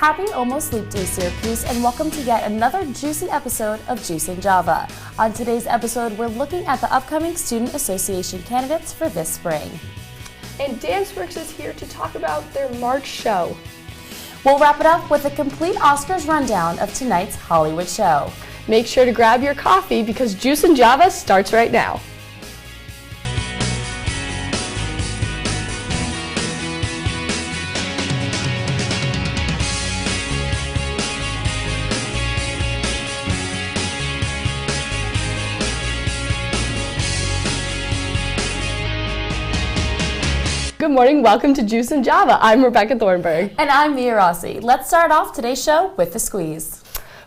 Happy almost leap day, Syracuse, and welcome to yet another juicy episode of Juice and Java. On today's episode, we're looking at the upcoming Student Association candidates for this spring. And DanceWorks is here to talk about their March show. We'll wrap it up with a complete Oscars rundown of tonight's Hollywood show. Make sure to grab your coffee because Juice and Java starts right now. Good morning, welcome to Juice and Java. I'm Rebecca Thornburg. And I'm Rossi. Let's start off today's show with the squeeze.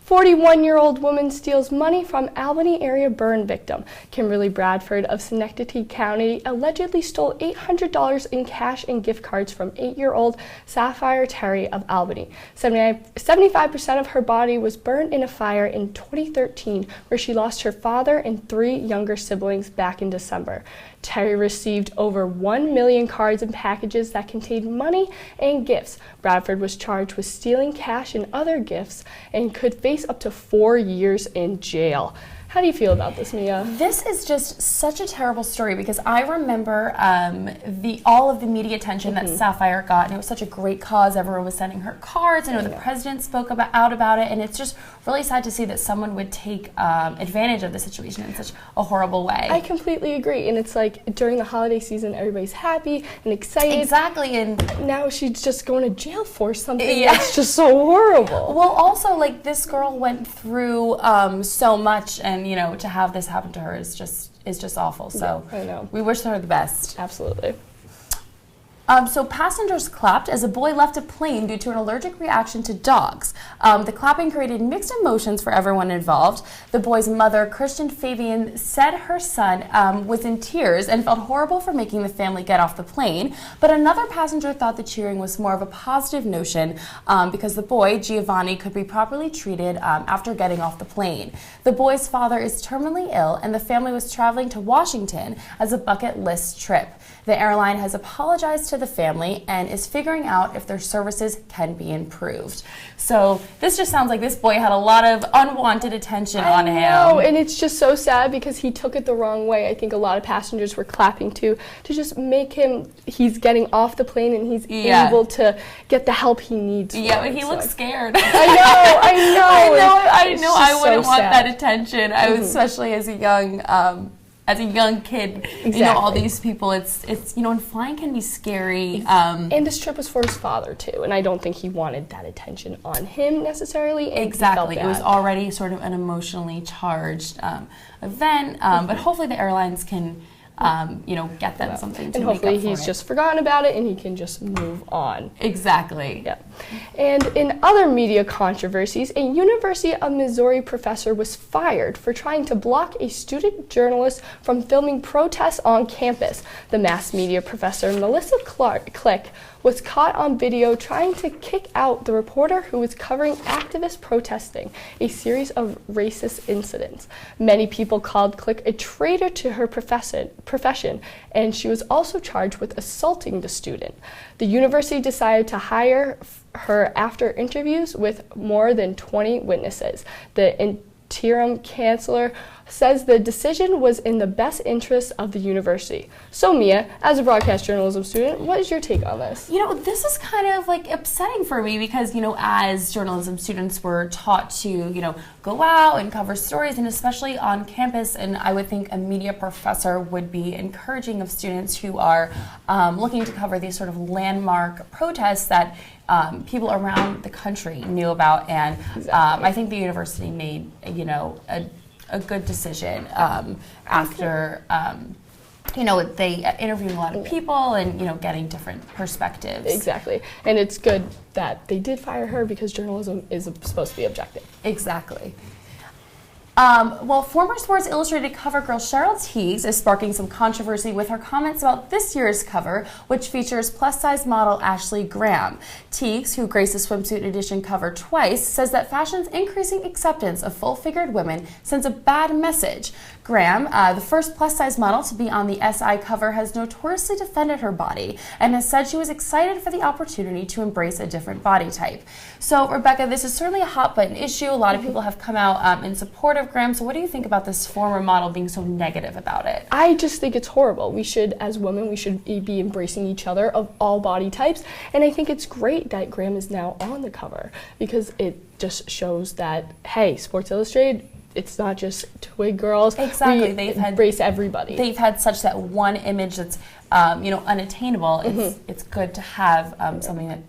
41-year-old woman steals money from Albany area burn victim. Kimberly Bradford of Schenectady County allegedly stole $800 in cash and gift cards from 8-year-old Sapphire Terry of Albany. 75% of her body was burned in a fire in 2013, where she lost her father and 3 younger siblings back in December. Terry received over 1 million cards and packages that contained money and gifts. Bradford was charged with stealing cash and other gifts and could face up to 4 years in jail. How do you feel about this, Mia? This is just such a terrible story because I remember all of the media attention that Sapphire got, and it was such a great cause. Everyone was sending her cards. I know the president spoke out about it, and it's just really sad to see that someone would take advantage of the situation in such a horrible way. I completely agree, and it's like during the holiday season, everybody's happy and excited. Exactly, and now she's just going to jail for something that's just so horrible. Well, also, like, this girl went through so much, and to have this happen to her is just awful. So I know. We wish her the best. Absolutely. So passengers clapped as a boy left a plane due to an allergic reaction to dogs. The clapping created mixed emotions for everyone involved. The boy's mother, Christian Fabian, said her son was in tears and felt horrible for making the family get off the plane. But another passenger thought the cheering was more of a positive notion because the boy, Giovanni, could be properly treated after getting off the plane. The boy's father is terminally ill, and the family was traveling to Washington as a bucket list trip. The airline has apologized to the family and is figuring out if their services can be improved. So this just sounds like this boy had a lot of unwanted attention on him. Oh, and it's just so sad because he took it the wrong way. I think a lot of passengers were clapping to just make him, he's getting off the plane and he's able to get the help he needs. Yeah, but he looks scared. I know. I wouldn't want that attention. I was, especially as a young kid, exactly. All these people, it's and flying can be scary. And this trip was for his father, too, and I don't think he wanted that attention on him, necessarily. Exactly. It was already sort of an emotionally charged event, but hopefully the airlines can, get them something to and make up for hopefully he's just forgotten about it and he can just move on. Exactly. Yeah. And in other media controversies, a University of Missouri professor was fired for trying to block a student journalist from filming protests on campus. The mass media professor, Melissa Click, was caught on video trying to kick out the reporter who was covering activists protesting a series of racist incidents. Many people called Click a traitor to her profession, and she was also charged with assaulting the student. The university decided to hire her after interviews with more than 20 witnesses. The interim chancellor says the decision was in the best interest of the university. So Mia, as a broadcast journalism student, what is your take on this? This is kind of like upsetting for me because, as journalism students we're taught to, go out and cover stories, and especially on campus, and I would think a media professor would be encouraging of students who are looking to cover these sort of landmark protests that people around the country knew about, and I think the university made, a good decision after, they interviewed a lot of people and, getting different perspectives. Exactly. And it's good that they did fire her because journalism is supposed to be objective. Exactly. Former Sports Illustrated cover girl Cheryl Tiegs is sparking some controversy with her comments about this year's cover, which features plus-size model Ashley Graham. Tiegs, who graced the swimsuit edition cover twice, says that fashion's increasing acceptance of full-figured women sends a bad message. Graham, the first plus-size model to be on the SI cover, has notoriously defended her body and has said she was excited for the opportunity to embrace a different body type. So, Rebecca, this is certainly a hot-button issue. A lot of people have come out in support of Graham. So what do you think about this former model being so negative about it? I just think it's horrible. We should, as women, we should be embracing each other of all body types. And I think it's great that Graham is now on the cover because it just shows that, hey, Sports Illustrated, it's not just twig girls. Exactly. They've embrace everybody. They've had such that one image that's unattainable. It's good to have something that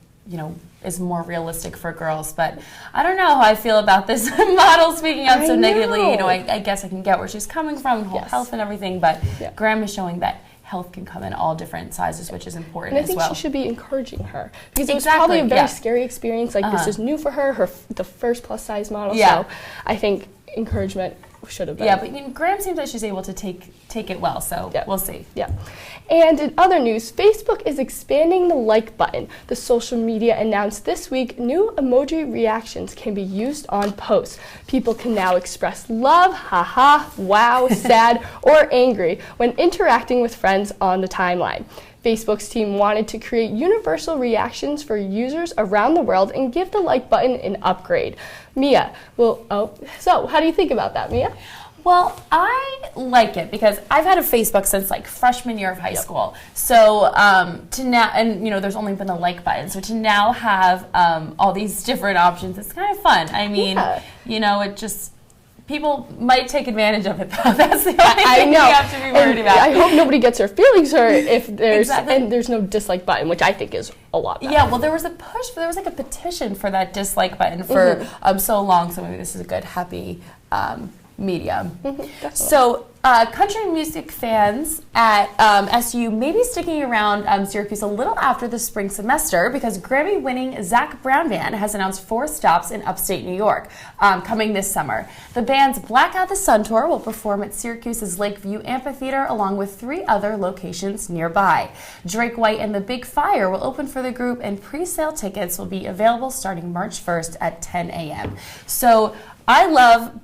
is more realistic for girls. But I don't know how I feel about this model speaking out so negatively. I guess I can get where she's coming from, whole health and everything. But Graham is showing that health can come in all different sizes, which is important as well. And I think she should be encouraging her because it was probably a very scary experience. Like this is new for her, the first plus size model. So I think encouragement should have been. Yeah, but Graham seems like she's able to take it well, so we'll see. Yeah. And in other news, Facebook is expanding the like button. The social media announced this week new emoji reactions can be used on posts. People can now express love, haha, wow, sad, or angry when interacting with friends on the timeline. Facebook's team wanted to create universal reactions for users around the world and give the like button an upgrade. Mia, so how do you think about that, Mia? Well, I like it because I've had a Facebook since like freshman year of high school. So to now, and there's only been a like button. So to now have all these different options, it's kind of fun. I mean, it just, people might take advantage of it though. That's the only thing you have to be worried about. I hope nobody gets their feelings hurt if there's and there's no dislike button, which I think is a lot better. Yeah, well, there was a petition for that dislike button for so long. So maybe this is a good happy medium. So country music fans at SU may be sticking around Syracuse a little after the spring semester because Grammy-winning Zac Brown Band has announced 4 stops in upstate New York coming this summer. The band's Black Out the Sun tour will perform at Syracuse's Lakeview Amphitheater along with 3 other locations nearby. Drake White and the Big Fire will open for the group, and pre-sale tickets will be available starting March 1st at 10 a.m. So I love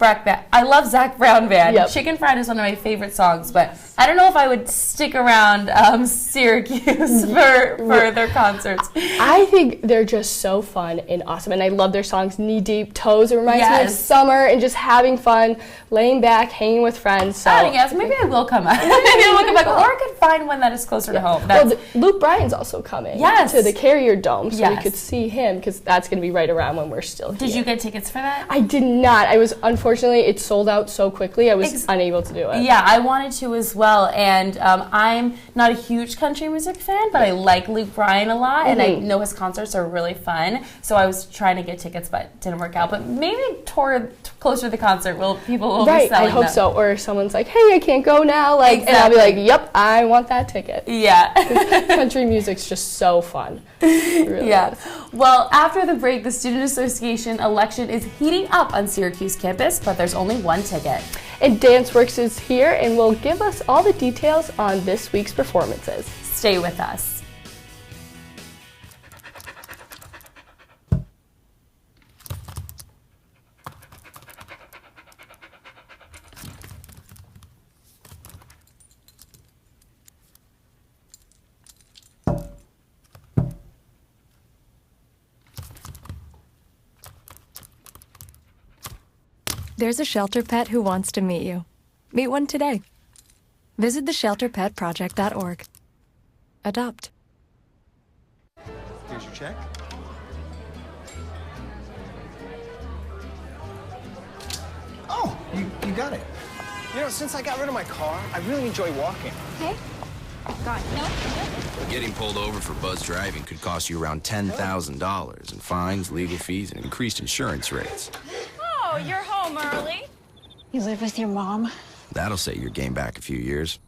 Zac Brown Band. Yep. Chicken Fried is one of my favorite songs, but I don't know if I would stick around Syracuse for their concerts. I think they're just so fun and awesome, and I love their songs. Knee Deep, Toes, it reminds me of summer and just having fun, laying back, hanging with friends. So yes, maybe I will come out. Maybe I will come back, or I could find one that is closer to home. Luke Bryan's also coming to the Carrier Dome, so we could see him because that's going to be right around when we're still here. Did you get tickets for that? I did not. Unfortunately, it sold out so quickly, I was unable to do it. Yeah, I wanted to as well, and I'm not a huge country music fan, but I like Luke Bryan a lot, and I know his concerts are really fun, so I was trying to get tickets, but it didn't work out. But maybe closer to the concert, people will be selling them. I hope so, or someone's like, hey, I can't go now, and I'll be like, yep, I want that ticket. Yeah. Country music's just so fun. It really is. Well, after the break, the Student Association election is heating up on Syracuse campus, but there's only one ticket. And DanceWorks is here and will give us all the details on this week's performances. Stay with us. There's a shelter pet who wants to meet you. Meet one today. Visit theshelterpetproject.org. Adopt. Here's your check. Oh, you got it. Since I got rid of my car, I really enjoy walking. Okay. Got it. No. Getting pulled over for buzz driving could cost you around $10,000 in fines, legal fees, and increased insurance rates. Oh, you're home early. You live with your mom? That'll set your game back a few years.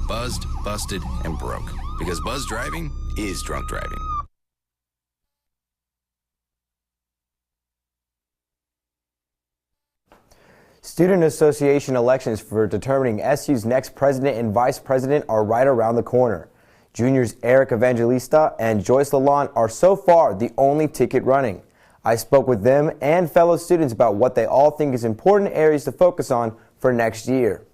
Buzzed, busted, and broke. Because buzz driving is drunk driving. Student Association elections for determining SU's next president and vice president are right around the corner. Juniors Eric Evangelista and Joyce Lalonde are so far the only ticket running. I spoke with them and fellow students about what they all think is important areas to focus on for next year.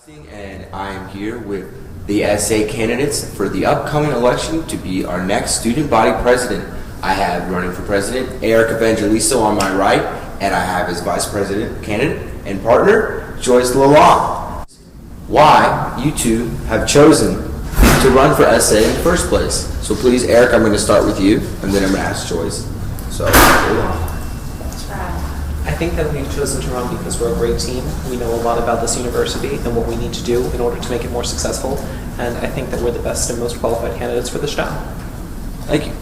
And I am here with the SA candidates for the upcoming election to be our next student body president. I have running for president Eric Evangelista on my right, and I have his vice president candidate and partner Joyce Lalonde. Why you two have chosen to run for SA in the first place. So please, Eric, I'm going to start with you, and then I'm going to ask Joyce. So, I think that we've chosen to run because we're a great team. We know a lot about this university and what we need to do in order to make it more successful. And I think that we're the best and most qualified candidates for this job. Thank you.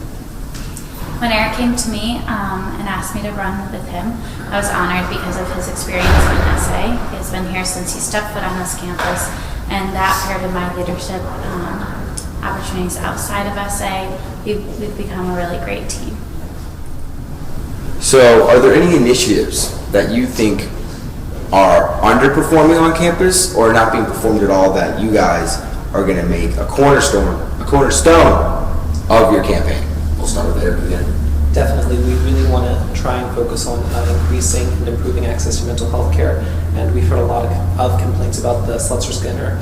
When Eric came to me and asked me to run with him, I was honored because of his experience in SA. He's been here since he stepped foot on this campus, and that paired with my leadership opportunities outside of SA, we've become a really great team. So, are there any initiatives that you think are underperforming on campus or not being performed at all that you guys are going to make a cornerstone of your campaign? We'll start with Eric again. Definitely, we really want to try and focus on increasing and improving access to mental health care. And we've heard a lot of complaints about the Slutzker Center,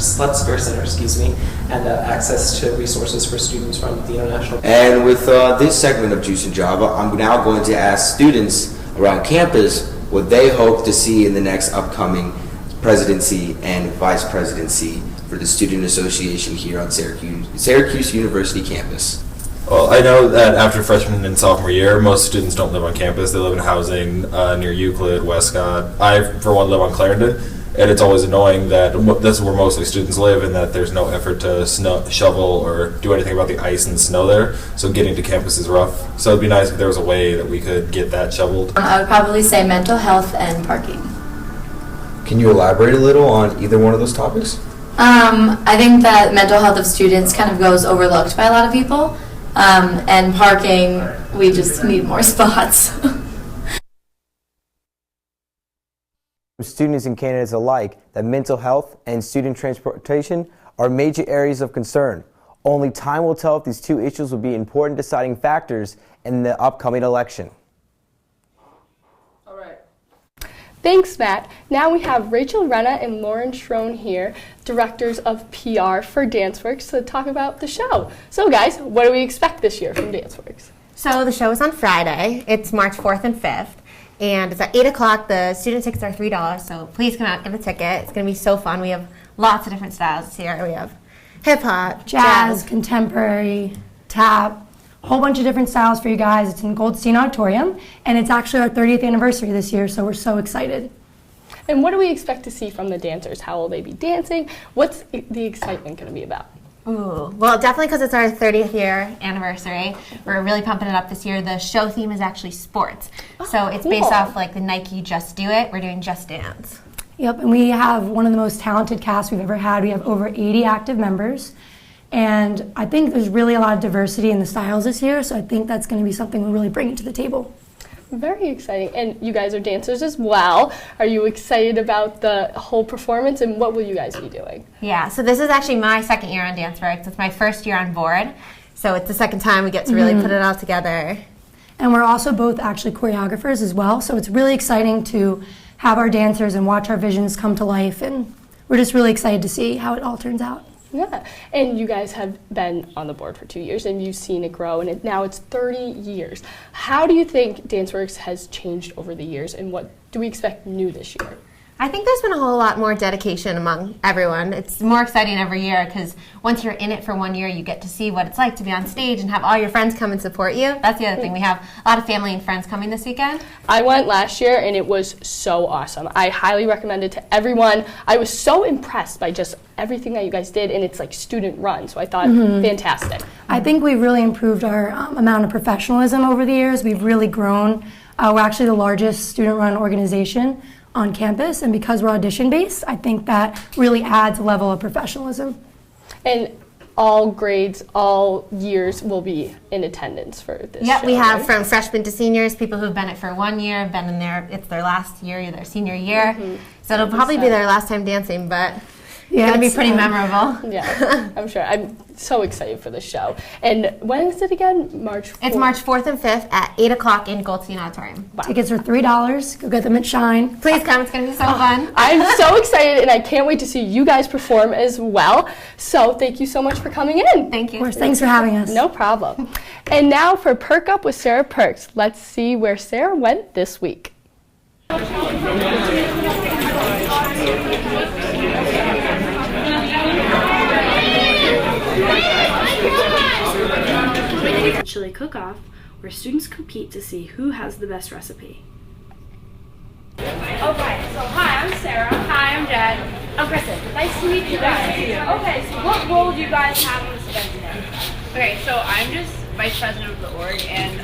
and access to resources for students from the international. And with this segment of Juice and Java, I'm now going to ask students around campus what they hope to see in the next upcoming presidency and vice presidency for the Student Association here on Syracuse University campus. Well, I know that after freshman and sophomore year, most students don't live on campus. They live in housing near Euclid, Westcott. I, for one, live on Clarendon, and it's always annoying that this is where mostly students live and that there's no effort to shovel or do anything about the ice and snow there. So getting to campus is rough. So it'd be nice if there was a way that we could get that shoveled. I would probably say mental health and parking. Can you elaborate a little on either one of those topics? I think that mental health of students kind of goes overlooked by a lot of people. And parking, we just need more spots. Students and candidates alike that mental health and student transportation are major areas of concern. Only time will tell if these two issues will be important deciding factors in the upcoming election. Thanks, Matt. Now we have Rachel Renna and Lauren Schroen here, directors of PR for DanceWorks, to talk about the show. So guys, what do we expect this year from DanceWorks? So the show is on Friday. It's March 4th and 5th. And it's at 8 o'clock. The student tickets are $3, so please come out and get a ticket. It's going to be so fun. We have lots of different styles here. We have hip-hop, jazz, contemporary, tap, a whole bunch of different styles for you guys. It's in Goldstein Auditorium, and it's actually our 30th anniversary this year, so we're so excited. And what do we expect to see from the dancers? How will they be dancing? What's the excitement going to be about? Ooh, well, definitely because it's our 30th year anniversary. We're really pumping it up this year. The show theme is actually sports. So it's based off like the Nike Just Do It. We're doing Just Dance. Yep, and we have one of the most talented casts we've ever had. We have over 80 active members. And I think there's really a lot of diversity in the styles this year, so I think that's going to be something we're really bringing to the table. Very exciting. And you guys are dancers as well. Are you excited about the whole performance, and what will you guys be doing? Yeah, so this is actually my second year on DanceWorks. It's my first year on board, so it's the second time we get to really put it all together. And we're also both actually choreographers as well, so it's really exciting to have our dancers and watch our visions come to life, and we're just really excited to see how it all turns out. Yeah, and you guys have been on the board for 2 years, and you've seen it grow, and now it's 30 years. How do you think DanceWorks has changed over the years, and what do we expect new this year? I think there's been a whole lot more dedication among everyone. It's more exciting every year because once you're in it for 1 year, you get to see what it's like to be on stage and have all your friends come and support you. That's the other thing. We have a lot of family and friends coming this weekend. I went last year, and it was so awesome. I highly recommend it to everyone. I was so impressed by just everything that you guys did, and it's like student run, so I thought fantastic. I think we've really improved our amount of professionalism over the years. We've really grown. We're actually the largest student-run organization on campus, and because we're audition-based, I think that really adds a level of professionalism. And all grades, all years will be in attendance for this Yep, show, we have right? from freshmen to seniors, people who've been it for 1 year, been in there, it's their last year, their senior year. So it'll probably be their last time dancing, but Yeah, Gonna be it's, pretty memorable. Yeah, I'm sure. I'm so excited for the show. And when is it again? March 4th? It's March 4th and 5th at 8 o'clock in Goldstein Auditorium. Wow. Tickets are $3. Go get them at Shine. Please come. It's going to be so fun. I'm so excited, and I can't wait to see you guys perform as well. So thank you so much for coming in. Thank you. Of course, thanks for having us. No problem. And now for Perk Up with Sarah Perks. Let's see where Sarah went this week. Chili cook-off, where students compete to see who has the best recipe. Okay, so hi, I'm Sarah. Hi, I'm Jed. I'm Kristen. Nice to meet you guys. Okay, so what role do you guys have in this event today? Okay, so I'm just vice president of the org and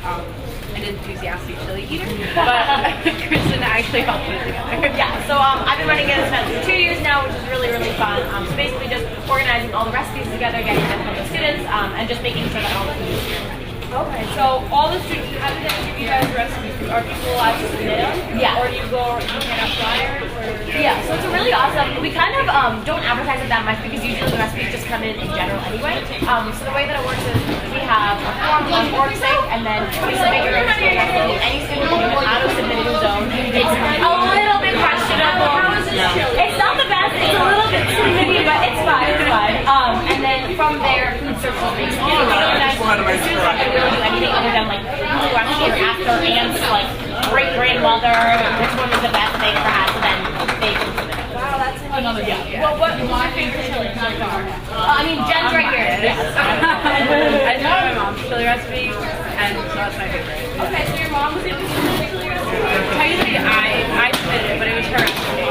an enthusiastic chili eater, but Kristen actually helped put it together. Yeah, so I've been running this event for 2 years now, which is really, really fun. So basically just organizing all the recipes together, getting them from the students, and just making sure that all the food is here. Okay, so all the students, how did they give you guys recipes? Are people allowed to submit them? Yeah. Or do you hand out flyers? Or? Yeah, so it's really awesome. We kind of don't advertise it that much because usually the recipes just come in general anyway. So the way that it works is we have a form on org site, and then we submit your recipe. Any student can do an auto-submitted zone. It's a little bit questionable. It's not the best. It's a little bit tricky, but it's fine. It's fine. And then from there, food services makes it really nice. The students don't really do anything other than like who actually after aunt's like great grandmother, which one was the best they ever had, so then they can submit it. Wow, that's another yeah. Well, what's your favorite chili so far? I mean, Jen's right here. Yes. I know my mom's chili recipe, and so that's my favorite. Okay, so your mom was able to do the chili recipe? Technically, I submitted it, but it was her recipe.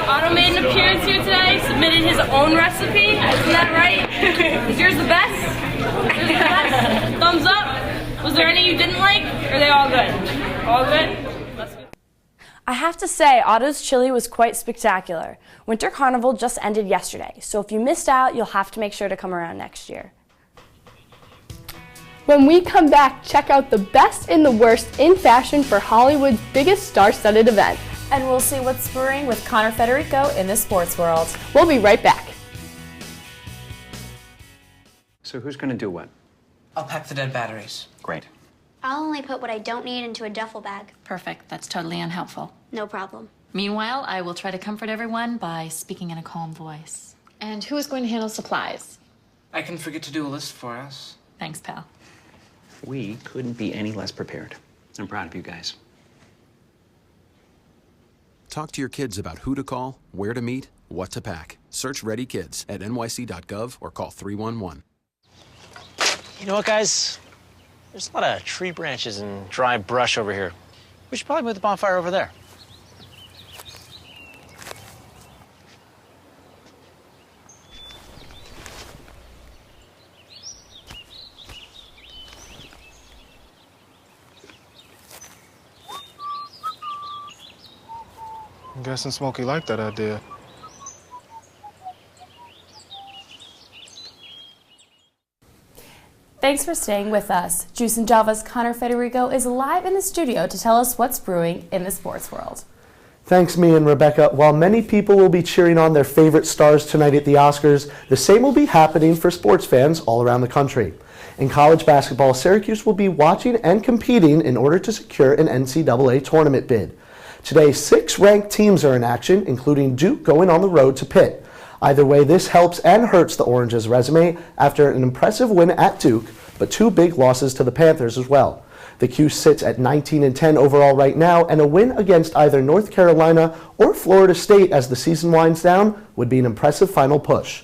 Otto made an appearance here today, submitted his own recipe. Isn't that right? Is yours the best? Yours the best? Thumbs up. Was there any you didn't like? Or are they all good? All good? That's good. I have to say, Otto's chili was quite spectacular. Winter Carnival just ended yesterday, so if you missed out, you'll have to make sure to come around next year. When we come back, check out the best and the worst in fashion for Hollywood's biggest star-studded event. And we'll see what's spurring with Connor Federico in the sports world. We'll be right back. So who's going to do what? I'll pack the dead batteries. Great. I'll only put what I don't need into a duffel bag. Perfect. That's totally unhelpful. No problem. Meanwhile, I will try to comfort everyone by speaking in a calm voice. And who is going to handle supplies? I can forget to do a list for us. Thanks, pal. We couldn't be any less prepared. I'm proud of you guys. Talk to your kids about who to call, where to meet, what to pack. Search Ready Kids at nyc.gov or call 311. You know what, guys? There's a lot of tree branches and dry brush over here. We should probably move the bonfire over there. I'm guessing Smokey liked that idea. Thanks for staying with us. Juice and Java's Connor Federico is live in the studio to tell us what's brewing in the sports world. Thanks, Mia and Rebecca. While many people will be cheering on their favorite stars tonight at the Oscars, the same will be happening for sports fans all around the country. In college basketball, Syracuse will be watching and competing in order to secure an NCAA tournament bid. Today, 6 ranked teams are in action, including Duke going on the road to Pitt. Either way, this helps and hurts the Orange's resume after an impressive win at Duke, but 2 big losses to the Panthers as well. The Q sits at 19-10 overall right now, and a win against either North Carolina or Florida State as the season winds down would be an impressive final push.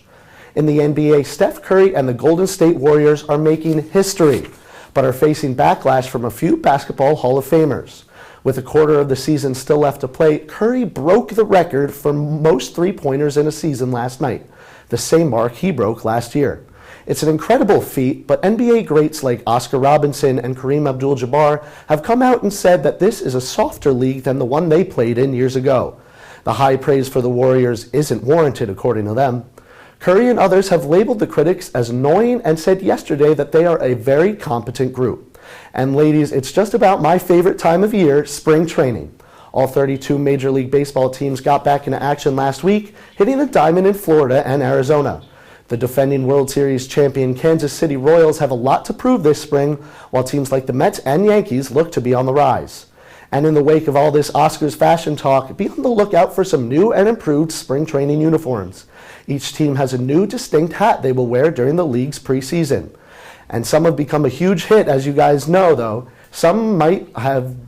In the NBA, Steph Curry and the Golden State Warriors are making history, but are facing backlash from a few basketball Hall of Famers. With a quarter of the season still left to play, Curry broke the record for most three-pointers in a season last night, the same mark he broke last year. It's an incredible feat, but NBA greats like Oscar Robinson and Kareem Abdul-Jabbar have come out and said that this is a softer league than the one they played in years ago. The high praise for the Warriors isn't warranted, according to them. Curry and others have labeled the critics as annoying and said yesterday that they are a very competent group. And ladies, it's just about my favorite time of year, spring training. All 32 Major League Baseball teams got back into action last week, hitting the diamond in Florida and Arizona. The defending World Series champion Kansas City Royals have a lot to prove this spring, while teams like the Mets and Yankees look to be on the rise. And in the wake of all this Oscars fashion talk, be on the lookout for some new and improved spring training uniforms. Each team has a new distinct hat they will wear during the league's preseason. And some have become a huge hit, as you guys know, though. Some might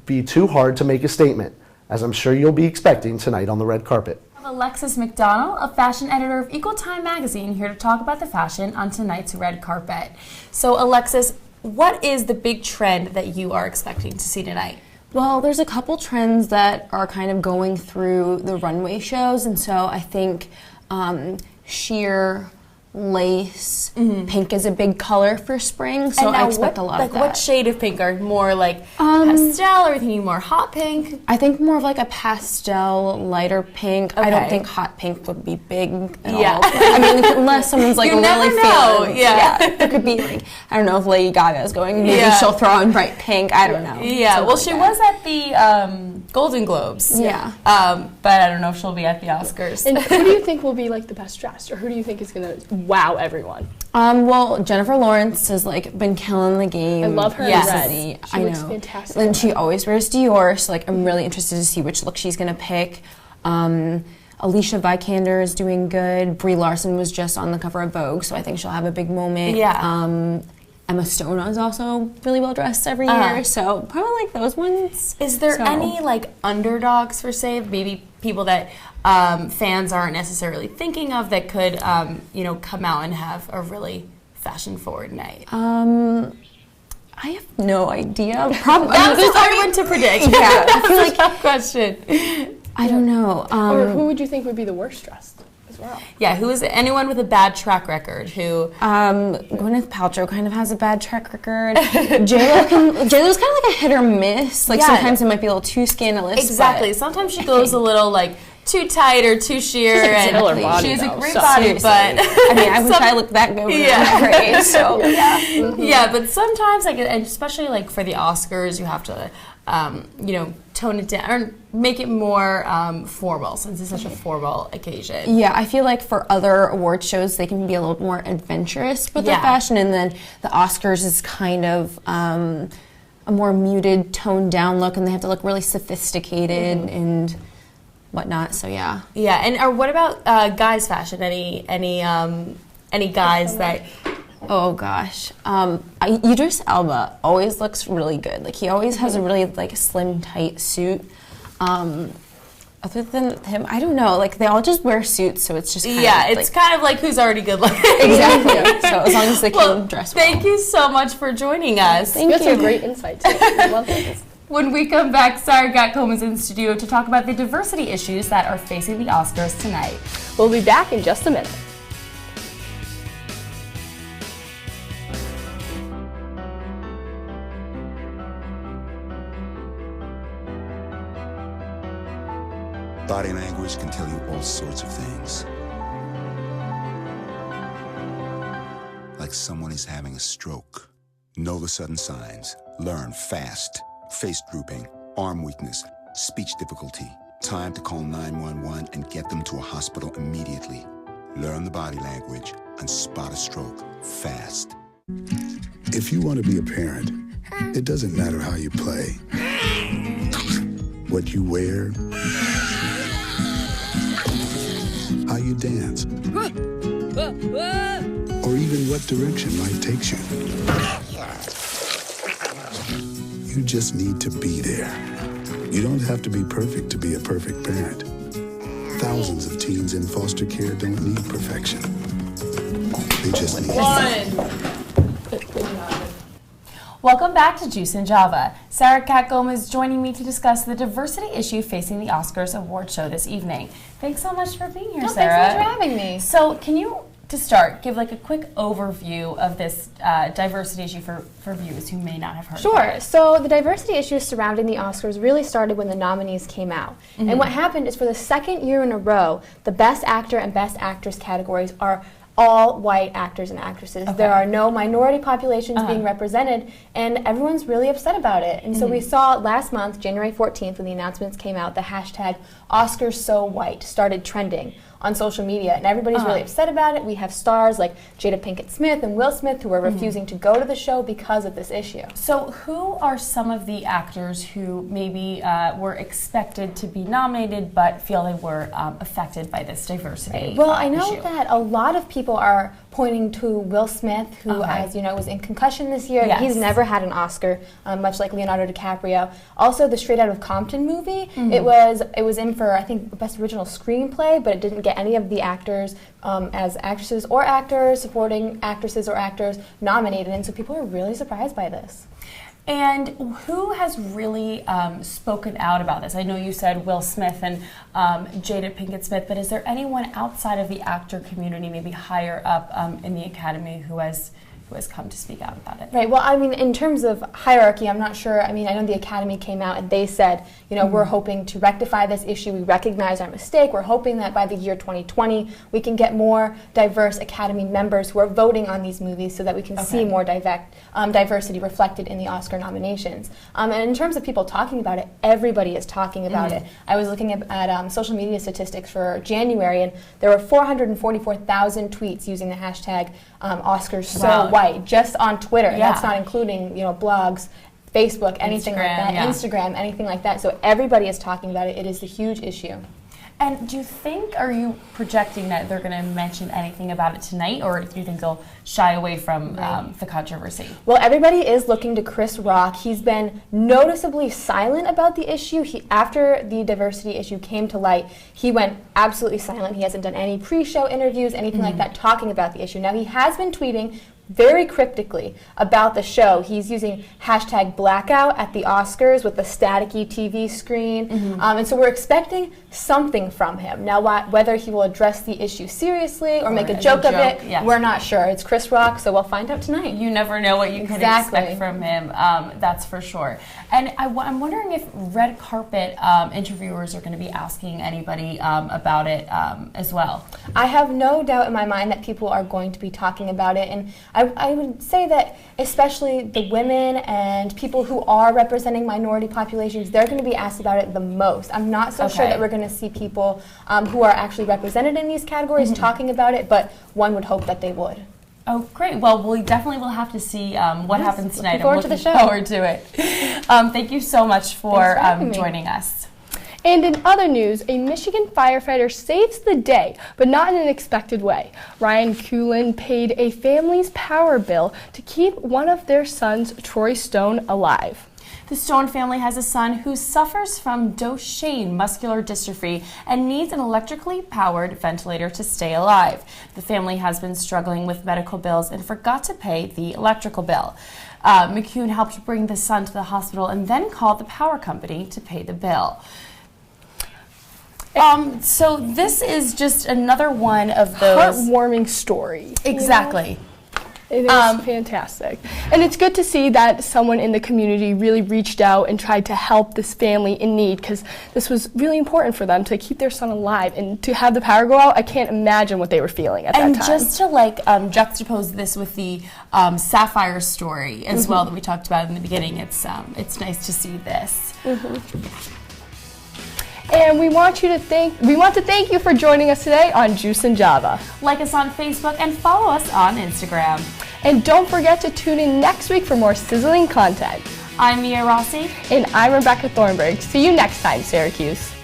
be too hard to make a statement, as I'm sure you'll be expecting tonight on the red carpet. Alexis McDonald, a fashion editor of Equal Time magazine, here to talk about the fashion on tonight's red carpet. So, Alexis, what is the big trend that you are expecting to see tonight? Well, there's a couple trends that are kind of going through the runway shows, and so I think sheer lace, pink is a big color for spring, so I expect a lot of that. What shade of pink? Are more like pastel, or are you thinking more hot pink? I think more of like a pastel, lighter pink. I don't think hot pink would be big at all. I mean, unless someone's like really feeling. Yeah, it could be like, I don't know if Lady Gaga is going, maybe she'll throw in bright pink. I don't know. Yeah, well, she was at the Golden Globes. Yeah. But I don't know if she'll be at the Oscars. And who do you think will be like the best dressed, or who do you think is going to wow everyone? Well, Jennifer Lawrence has like been killing the game. I love her in red. She looks fantastic. And she always wears Dior, so like I'm really interested to see which look she's gonna pick. Alicia Vikander is doing good. Brie Larson was just on the cover of Vogue, so I think she'll have a big moment. Yeah. Emma Stone is also really well dressed every year, so probably like those ones. Is there any like underdogs for say, maybe people that fans aren't necessarily thinking of that could come out and have a really fashion forward night? I have no idea. Probably that was a hard one to predict. Yeah, I feel like tough question. I don't know. Or who would you think would be the worst dressed? Well. Yeah, who is anyone with a bad track record? Who Gwyneth Paltrow kind of has a bad track record. J-Lo's kind of like a hit or miss. Like sometimes it might be a little too scandalous. Exactly. Sometimes she goes a little like too tight or too sheer. She has a great body, but I mean, I wish I looked that good when I was so yeah. But sometimes like, and especially like for the Oscars, you have to tone it down or make it more formal, since it's such a formal occasion. Yeah, I feel like for other award shows, they can be a little more adventurous with their fashion, and then the Oscars is kind of a more muted, toned down look, and they have to look really sophisticated and whatnot. So yeah. Yeah, and what about guys' fashion? Any guys that? Oh gosh, Idris Elba always looks really good. Like he always has a really like slim, tight suit. Other than him, I don't know. Like they all just wear suits, so it's just kind of like who's already good looking. Exactly. So as long as they can dress well. Thank you so much for joining us. Thank you. That's a great insight too. I love this. When we come back, Sarah Gatcomb is in studio to talk about the diversity issues that are facing the Oscars tonight. We'll be back in just a minute. Body language can tell you all sorts of things. Like someone is having a stroke. Know the sudden signs. Learn fast. Face drooping, arm weakness, speech difficulty. Time to call 911 and get them to a hospital immediately. Learn the body language and spot a stroke fast. If you want to be a parent, it doesn't matter how you play, what you wear, how you dance, or even what direction life takes you. You just need to be there. You don't have to be perfect to be a perfect parent. Thousands of teens in foster care don't need perfection. They just need Welcome back to Juice and Java. Sarah Gatcomb is joining me to discuss the diversity issue facing the Oscars award show this evening. Thanks so much for being here, Sarah. Thanks so much for having me. So can you, to start, give like a quick overview of this diversity issue for viewers who may not have heard of it? Sure. So the diversity issues surrounding the Oscars really started when the nominees came out. And what happened is for the second year in a row, the Best Actor and Best Actress categories are all white actors and actresses. There are no minority populations being represented, and everyone's really upset about it. And so we saw last month, January 14th, when the announcements came out, the hashtag #OscarsSoWhite started trending on social media, and everybody's really upset about it. We have stars like Jada Pinkett Smith and Will Smith who are refusing to go to the show because of this issue. So who are some of the actors who maybe were expected to be nominated but feel they were affected by this diversity Well, I know issue? that a lot of people are pointing to Will Smith, who, as you know, was in Concussion this year. Yes. He's never had an Oscar, much like Leonardo DiCaprio. Also, the Straight Outta Compton movie, it was in for, I think, Best Original Screenplay, but it didn't get any of the actors as actresses or actors, supporting actresses or actors nominated, and so people are really surprised by this. And who has really spoken out about this? I know you said Will Smith and Jada Pinkett Smith, but is there anyone outside of the actor community, maybe higher up in the Academy, who has come to speak out about it? Right, well, I mean, in terms of hierarchy, I'm not sure. I mean, I know the Academy came out and they said, you know, we're hoping to rectify this issue. We recognize our mistake. We're hoping that by the year 2020, we can get more diverse Academy members who are voting on these movies so that we can see more diversity reflected in the Oscar nominations. And in terms of people talking about it, everybody is talking about it. I was looking at social media statistics for January, and there were 444,000 tweets using the hashtag #OscarsSoWhite just on Twitter. Yeah. That's not including, you know, blogs, Facebook, anything like that, Instagram, Instagram, anything like that. So everybody is talking about it. It is a huge issue. And do you think, are you projecting that they're going to mention anything about it tonight, or do you think they'll shy away from the controversy? Well, everybody is looking to Chris Rock. He's been noticeably silent about the issue. After the diversity issue came to light, he went absolutely silent. He hasn't done any pre-show interviews, anything like that, talking about the issue. Now, he has been tweeting very cryptically about the show. He's using hashtag blackout at the Oscars with the staticky TV screen. And so we're expecting something from him. Now, whether he will address the issue seriously or make a joke of it, we're not sure. It's Chris Rock, so we'll find out tonight. You never know what you can expect from him, that's for sure. And I'm wondering if red carpet interviewers are going to be asking anybody about it as well. I have no doubt in my mind that people are going to be talking about it, and I would say that especially the women and people who are representing minority populations, they're going to be asked about it the most. I'm not so sure that we're going to see people who are actually represented in these categories talking about it, but one would hope that they would. Oh, great. Well, we definitely will have to see what happens tonight. Looking forward to the show. Forward to it. Thank you so much for joining us. And in other news, a Michigan firefighter saves the day, but not in an expected way. Ryan Coolin paid a family's power bill to keep one of their sons, Troy Stone, alive. The Stone family has a son who suffers from Duchenne muscular dystrophy and needs an electrically powered ventilator to stay alive. The family has been struggling with medical bills and forgot to pay the electrical bill. McCune helped bring the son to the hospital and then called the power company to pay the bill. So this is just another one of those heartwarming stories. Exactly. It is fantastic. And it's good to see that someone in the community really reached out and tried to help this family in need, because this was really important for them to keep their son alive. And to have the power go out, I can't imagine what they were feeling at that time. And just to juxtapose this with the Sapphire story as well that we talked about in the beginning, it's nice to see this. And we want to thank you for joining us today on Juice and Java. Like us on Facebook and follow us on Instagram. And don't forget to tune in next week for more sizzling content. I'm Mia Rossi. And I'm Rebecca Thornburg. See you next time, Syracuse.